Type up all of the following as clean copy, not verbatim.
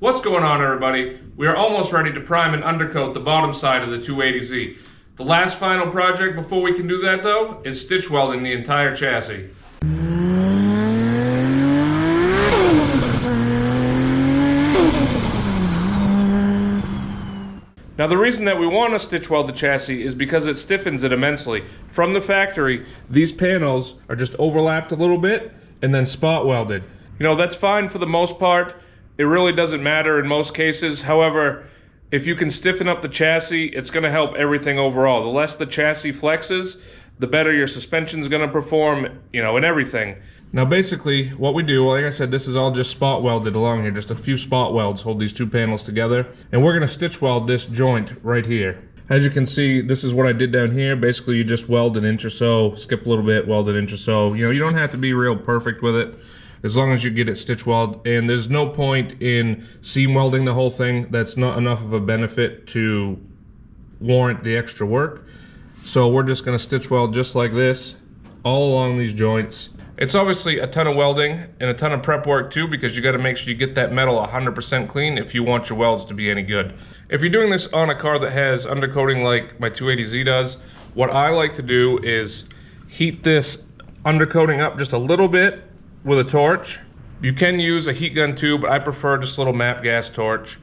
What's going on, everybody? We are almost ready to prime and undercoat the bottom side of the 280Z. The last final project before we can do that, though, is stitch welding the entire chassis. Now, the reason that we want to stitch weld the chassis is because it stiffens it immensely. From the factory, these panels are just overlapped a little bit and then spot welded. You know, that's fine for the most part. It really doesn't matter in most cases. However, if you can stiffen up the chassis, it's going to help everything overall. The less the chassis flexes, the better your suspension is going to perform, you know, and everything. Now basically what we do, like I said, this is all just spot welded along here. Just a few spot welds hold these two panels together. And we're going to stitch weld this joint right here. As you can see, this is what I did down here. Basically you just weld an inch or so, skip a little bit, weld an inch or so. You know, you don't have to be real perfect with it, as long as you get it stitch weld. And there's no point in seam welding the whole thing. That's not enough of a benefit to warrant the extra work. So we're just going to stitch weld just like this all along these joints. It's obviously a ton of welding and a ton of prep work too, because you got to make sure you get that metal 100% clean if you want your welds to be any good. If you're doing this on a car that has undercoating like my 280Z does, what I like to do is heat this undercoating up just a little bit with a torch. You can use a heat gun too, but I prefer just a little MAP gas torch.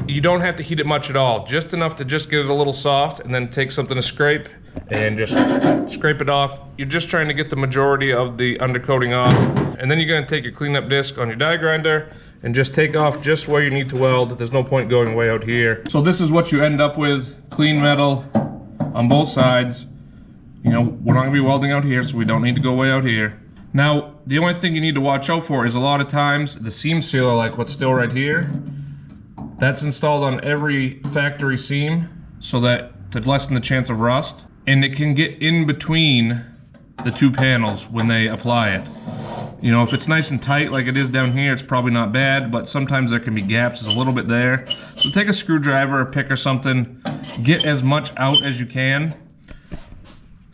You don't have to heat it much at all, just enough to just get it a little soft, and then take something to scrape and just scrape it off. You're just trying to get the majority of the undercoating off, and then you're going to take your cleanup disc on your die grinder and just take off just where you need to weld. There's no point going way out here. So this is what you end up with: clean metal on both sides. You know, we're not going to be welding out here, so we don't need to go way out here. Now, the only thing you need to watch out for is a lot of times the seam sealer, like what's still right here, that's installed on every factory seam so that to lessen the chance of rust. And it can get in between the two panels when they apply it. You know, if it's nice and tight like it is down here, it's probably not bad, but sometimes there can be gaps. There's a little bit there. So take a screwdriver or pick or something, get as much out as you can.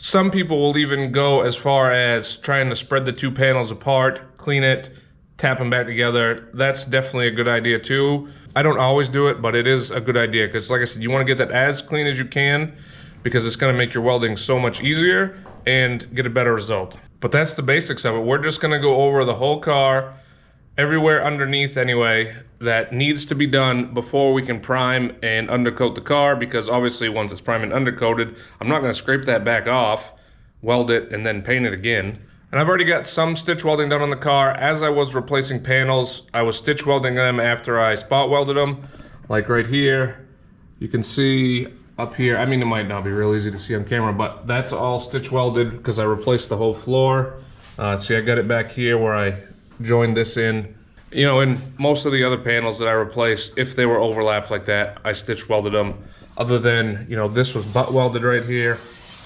Some people will even go as far as trying to spread the two panels apart, clean it, tap them back together. That's definitely a good idea too. I don't always do it, but it is a good idea because, like I said, you want to get that as clean as you can because it's going to make your welding so much easier and get a better result. But that's the basics of it. We're just going to go over the whole car, everywhere underneath anyway, that needs to be done before we can prime and undercoat the car, because obviously once it's primed and undercoated, I'm not going to scrape that back off, weld it, and then paint it again. And I've already got some stitch welding done on the car. As I was replacing panels, I was stitch welding them after I spot welded them. Like right here, you can see up here, I mean, it might not be real easy to see on camera, but that's all stitch welded because I replaced the whole floor. See, I got it back here where I joined this in. You know, in most of the other panels that I replaced, if they were overlapped like that, I stitch welded them. Other than, you know, this was butt welded right here.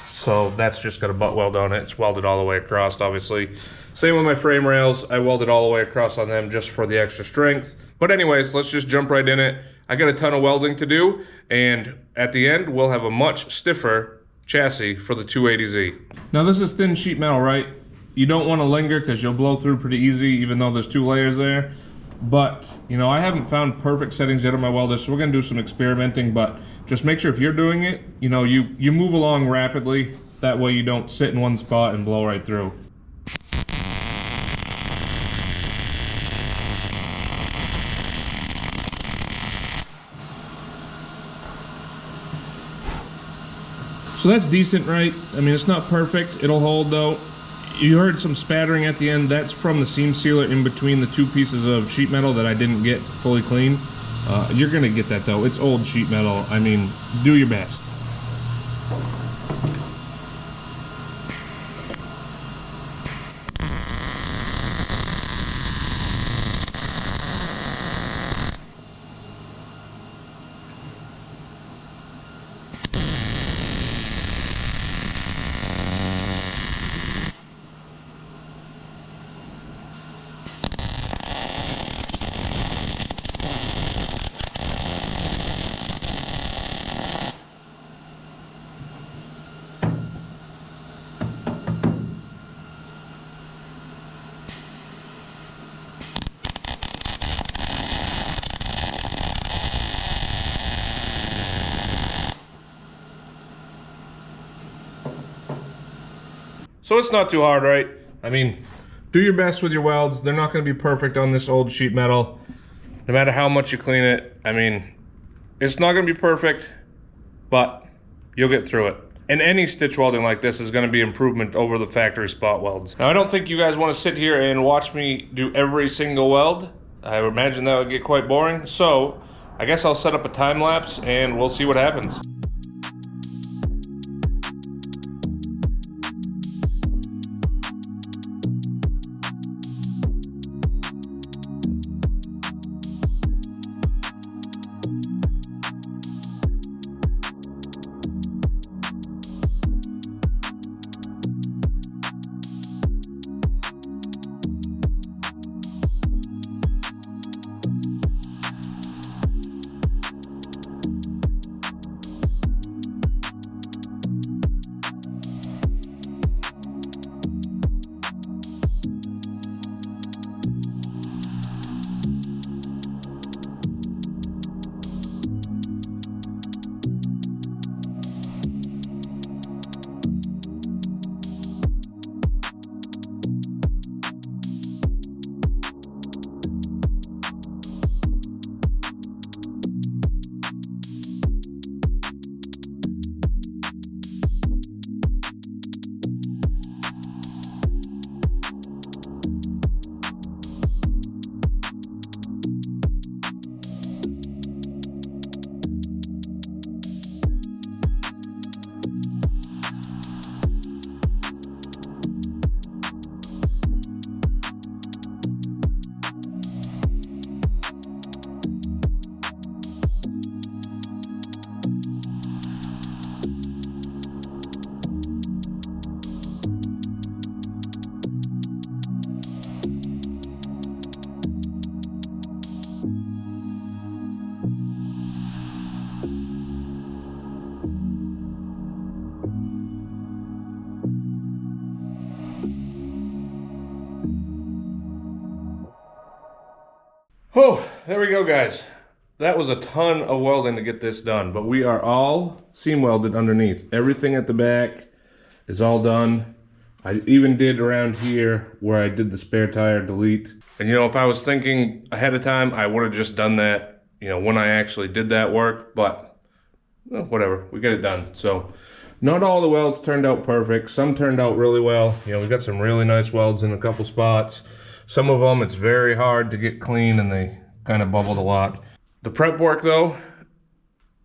So that's just got a butt weld on it. It's welded all the way across, obviously. Same with my frame rails. I welded all the way across on them just for the extra strength. But anyways, let's just jump right in it. I got a ton of welding to do, and at the end, we'll have a much stiffer chassis for the 280Z. Now this is thin sheet metal, right? You don't want to linger because you'll blow through pretty easy, even though there's two layers there. But, you know, I haven't found perfect settings yet on my welder, so we're going to do some experimenting, but just make sure if you're doing it, you know, you move along rapidly. That way you don't sit in one spot and blow right through. So that's decent, right? I mean, it's not perfect. It'll hold, though. You heard some spattering at the end. That's from the seam sealer in between the two pieces of sheet metal that I didn't get fully clean. You're gonna get that though. It's old sheet metal. I mean, do your best. So it's not too hard, right? I mean, do your best with your welds. They're not gonna be perfect on this old sheet metal. No matter how much you clean it, I mean, it's not gonna be perfect, but you'll get through it. And any stitch welding like this is gonna be improvement over the factory spot welds. Now, I don't think you guys wanna sit here and watch me do every single weld. I would imagine that would get quite boring. So I guess I'll set up a time lapse and we'll see what happens. Oh, there we go, guys. That was a ton of welding to get this done, but we are all seam welded underneath. Everything at the back is all done. I even did around here where I did the spare tire delete. And you know, if I was thinking ahead of time, I would have just done that, you know, when I actually did that work, but well, whatever, we get it done. So not all the welds turned out perfect. Some turned out really well. You know, we got some really nice welds in a couple spots. Some of them, it's very hard to get clean and they kind of bubbled a lot. The prep work though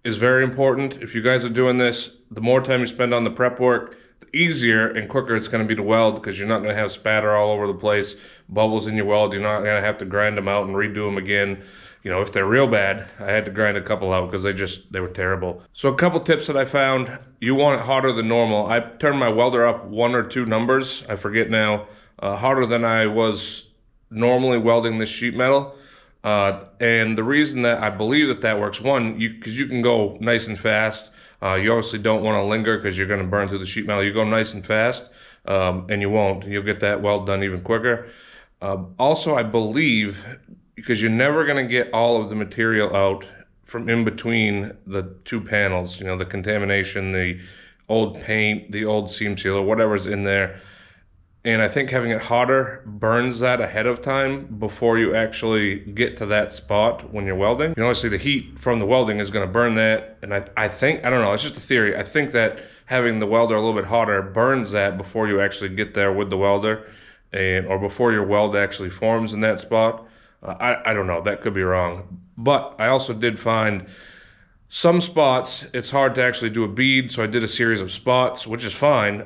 is very important. If you guys are doing this, the more time you spend on the prep work, the easier and quicker it's going to be to weld, because you're not going to have spatter all over the place, bubbles in your weld. You're not going to have to grind them out and redo them again. You know, if they're real bad, I had to grind a couple out because they were terrible. So a couple tips that I found: you want it hotter than normal. I turned my welder up 1 or 2 numbers, I forget now, hotter than I was normally welding this sheet metal. And the reason that I believe that works, one, because you can go nice and fast. You obviously don't want to linger because you're going to burn through the sheet metal. You go nice and fast, and you won't. You'll get that weld done even quicker. Also, I believe, because you're never going to get all of the material out from in between the 2 panels, you know, the contamination, the old paint, the old seam sealer, whatever's in there. And I think having it hotter burns that ahead of time before you actually get to that spot when you're welding. You know, obviously the heat from the welding is going to burn that. And I think, I don't know, it's just a theory. I think that having the welder a little bit hotter burns that before you actually get there with the welder, or before your weld actually forms in that spot. I don't know, that could be wrong. But I also did find some spots it's hard to actually do a bead, so I did a series of spots, which is fine.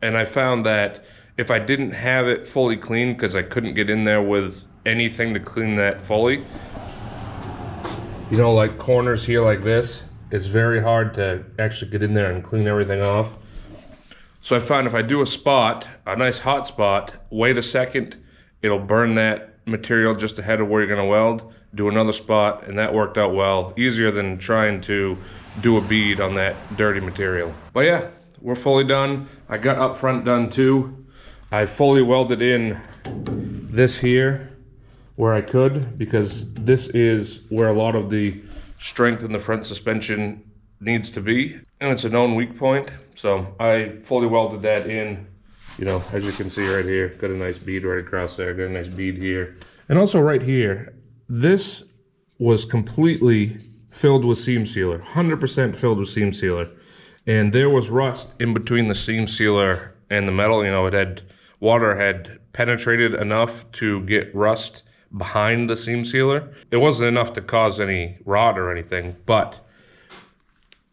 And I found that if I didn't have it fully cleaned, because I couldn't get in there with anything to clean that fully, you know, like corners here like this, it's very hard to actually get in there and clean everything off. So I found if I do a spot, a nice hot spot, wait a second, it'll burn that material just ahead of where you're gonna weld, do another spot, and that worked out well. Easier than trying to do a bead on that dirty material. But yeah, we're fully done. I got up front done too. I fully welded in this here where I could, because this is where a lot of the strength in the front suspension needs to be, and it's a known weak point. So I fully welded that in You know, as you can see right here, got a nice bead right across there, got a nice bead here. And also right here, this was completely filled with seam sealer, 100% filled with seam sealer. And there was rust in between the seam sealer and the metal. You know, water had penetrated enough to get rust behind the seam sealer. It wasn't enough to cause any rot or anything, but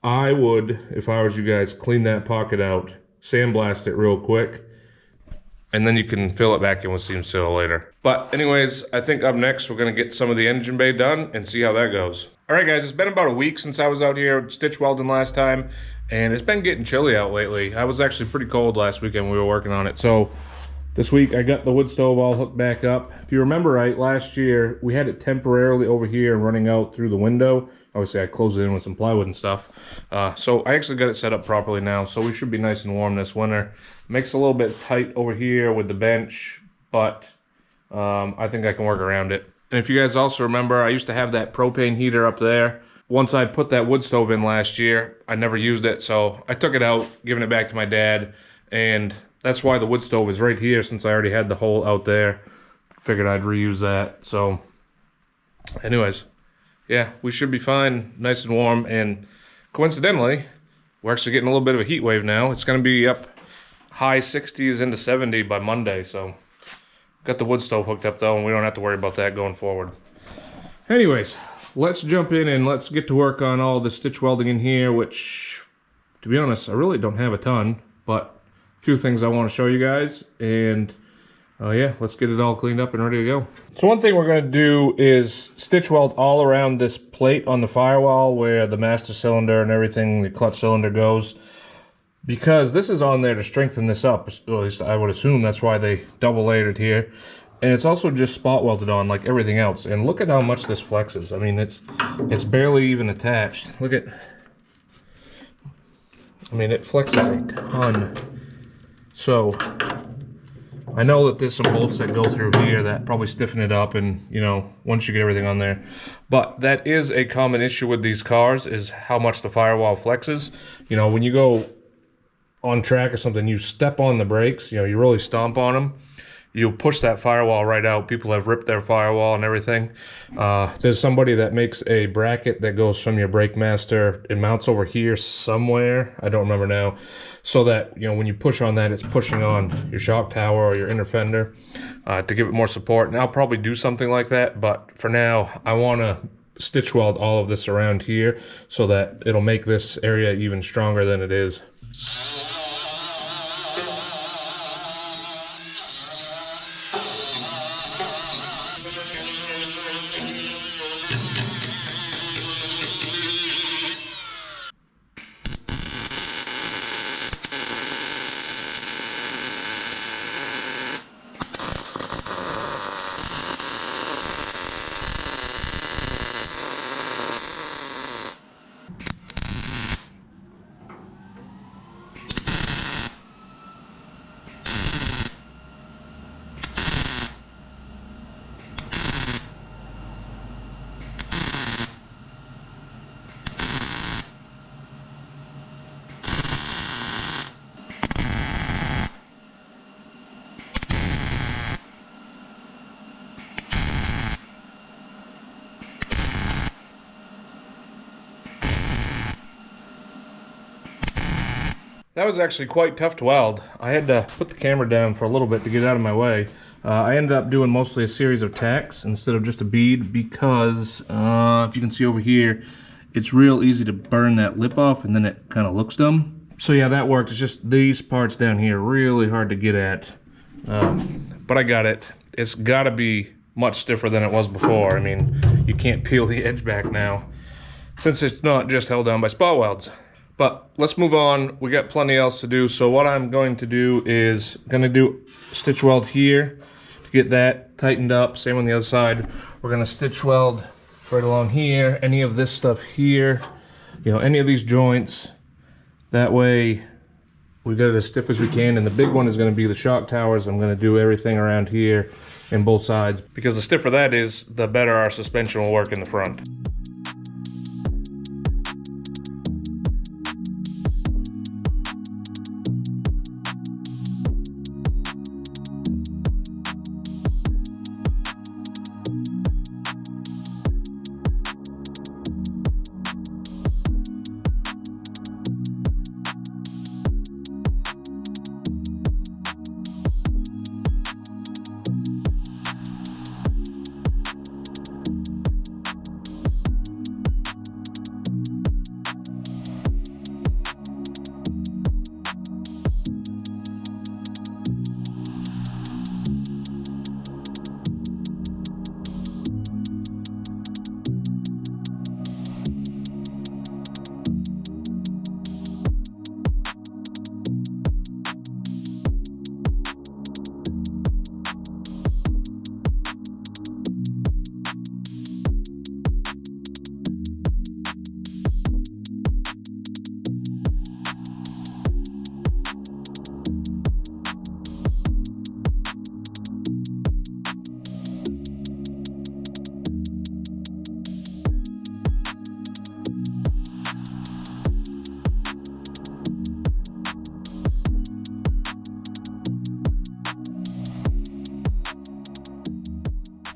I would, if I was you guys, clean that pocket out, sandblast it real quick, and then you can fill it back in with seam sealer later. But anyways, I think up next we're gonna get some of the engine bay done and see how that goes. All right guys, it's been about a week since I was out here stitch welding last time, and it's been getting chilly out lately. I was actually pretty cold last weekend when we were working on it. So this week I got the wood stove all hooked back up. If you remember right, last year we had it temporarily over here and running out through the window. Obviously I closed it in with some plywood and stuff. So I actually got it set up properly now, so we should be nice and warm this winter. Makes it a little bit tight over here with the bench, but I think I can work around it. And if you guys also remember, I used to have that propane heater up there. Once I put that wood stove in last year, I never used it, so I took it out, giving it back to my dad, and that's why the wood stove is right here, since I already had the hole out there. Figured I'd reuse that. So anyways, yeah, we should be fine, nice and warm. And coincidentally, we're actually getting a little bit of a heat wave now. It's going to be up high 60s into 70 by Monday. So got the wood stove hooked up though, and we don't have to worry about that going forward. Anyways, let's jump in and let's get to work on all the stitch welding in here, which, to be honest, I really don't have a ton, but few things I want to show you guys, and yeah, let's get it all cleaned up and ready to go. So one thing we're going to do is stitch weld all around this plate on the firewall where the master cylinder and everything, the clutch cylinder goes, because this is on there to strengthen this up. At least I would assume that's why they double layered it here. And it's also just spot welded on like everything else. And look at how much this flexes. I mean, it's barely even attached. Look at, I mean, it flexes a ton. So I know that there's some bolts that go through here that probably stiffen it up, and you know, once you get everything on there. But that is a common issue with these cars, is how much the firewall flexes. You know, when you go on track or something, you step on the brakes, you know, you really stomp on them, you push that firewall right out. People have ripped their firewall and everything. There's somebody that makes a bracket that goes from your brake master. It mounts over here somewhere, I don't remember now, so that, you know, when you push on that, it's pushing on your shock tower or your inner fender to give it more support. And I'll probably do something like that, but for now, I want to stitch weld all of this around here so that it'll make this area even stronger than it is. That was actually quite tough to weld. I had to put the camera down for a little bit to get out of my way. I ended up doing mostly a series of tacks instead of just a bead because, if you can see over here, it's real easy to burn that lip off and then it kind of looks dumb. So yeah, that worked. It's just these parts down here really hard to get at. But I got it. It's got to be much stiffer than it was before. I mean, you can't peel the edge back now since it's not just held down by spot welds. But let's move on. We got plenty else to do. So what I'm going to do is do stitch weld here to get that tightened up. Same on the other side. We're gonna stitch weld right along here. Any of this stuff here, you know, any of these joints. That way we got it as stiff as we can. And the big one is gonna be the shock towers. I'm gonna do everything around here in both sides, because the stiffer that is, the better our suspension will work in the front.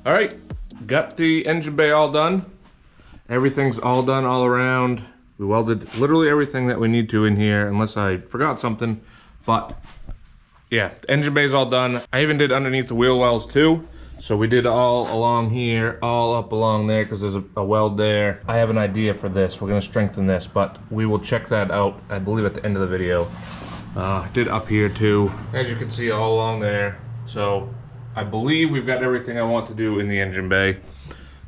All right, got the engine bay all done. Everything's all done all around. We welded literally everything that we need to in here, unless I forgot something. But yeah, the engine bay's all done. I even did underneath the wheel wells too. So we did all along here, all up along there, because there's a weld there. I have an idea for this. We're gonna strengthen this, but we will check that out, I believe, at the end of the video. I did up here too, as you can see, all along there. So I believe we've got everything I want to do in the engine bay.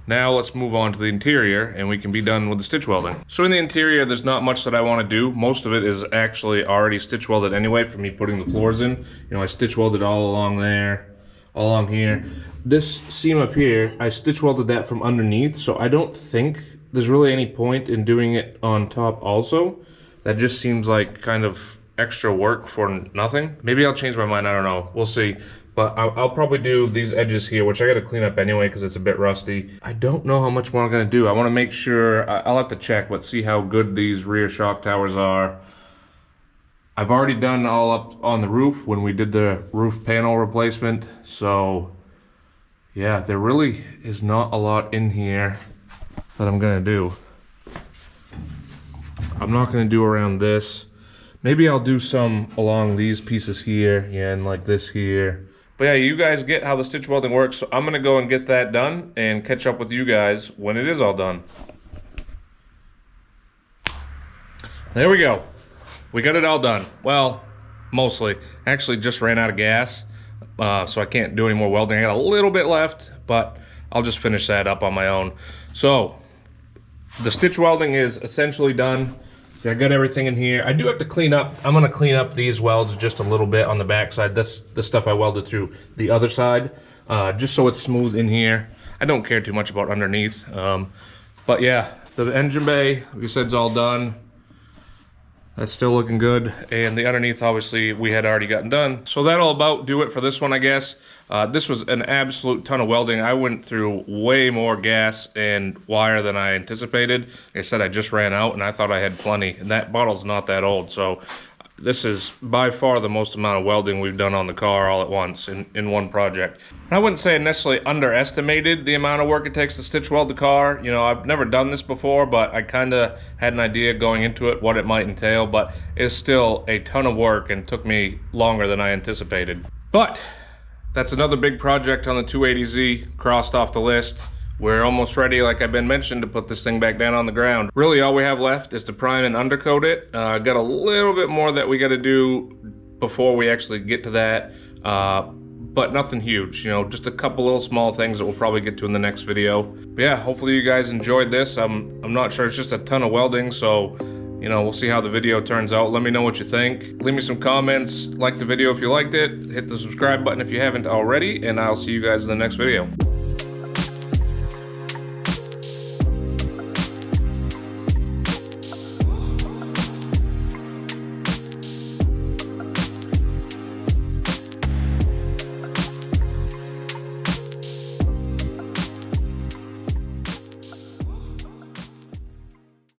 Now let's move on to the interior and we can be done with the stitch welding. So in the interior, there's not much that I want to do. Most of it is actually already stitch welded anyway from me putting the floors in. You know, I stitch welded all along there, all along here. This seam up here, I stitch welded that from underneath, so I don't think there's really any point in doing it on top also. That just seems like kind of extra work for nothing. Maybe I'll change my mind, I don't know, we'll see. But I'll probably do these edges here, which I gotta clean up anyway because it's a bit rusty. I don't know how much more I'm gonna do. I wanna make sure, I'll have to check, but see how good these rear shock towers are. I've already done all up on the roof when we did the roof panel replacement. So yeah, there really is not a lot in here that I'm gonna do. I'm not gonna do around this. Maybe I'll do some along these pieces here, yeah, and like this here. But yeah, you guys get how the stitch welding works, so I'm gonna go and get that done and catch up with you guys when it is all done. There we go. We got it all done. Well, mostly. Actually just ran out of gas, so I can't do any more welding. I got a little bit left, but I'll just finish that up on my own. So, the stitch welding is essentially done. See, I got everything in here. I do have to clean up. I'm gonna clean up these welds just a little bit on the back side. This stuff I welded through the other side, just so it's smooth in here. I don't care too much about underneath. But yeah, the engine bay, like I said, is all done. That's still looking good. And the underneath, obviously, we had already gotten done. So that'll about do it for this one, I guess. This was an absolute ton of welding. I went through way more gas and wire than I anticipated. Like I said, I just ran out and I thought I had plenty. And that bottle's not that old. So this is by far the most amount of welding we've done on the car all at once in one project. And I wouldn't say I necessarily underestimated the amount of work it takes to stitch weld the car. You know, I've never done this before, but I kind of had an idea going into it what it might entail, but it's still a ton of work and took me longer than I anticipated. But that's another big project on the 280Z crossed off the list. We're almost ready, like I've been mentioned, to put this thing back down on the ground. Really, all we have left is to prime and undercoat it. Got a little bit more that we got to do before we actually get to that, but nothing huge. You know, just a couple little small things that we'll probably get to in the next video. But yeah, hopefully you guys enjoyed this. I'm not sure. It's just a ton of welding, so you know, we'll see how the video turns out. Let me know what you think. Leave me some comments. Like the video if you liked it. Hit the subscribe button if you haven't already, and I'll see you guys in the next video.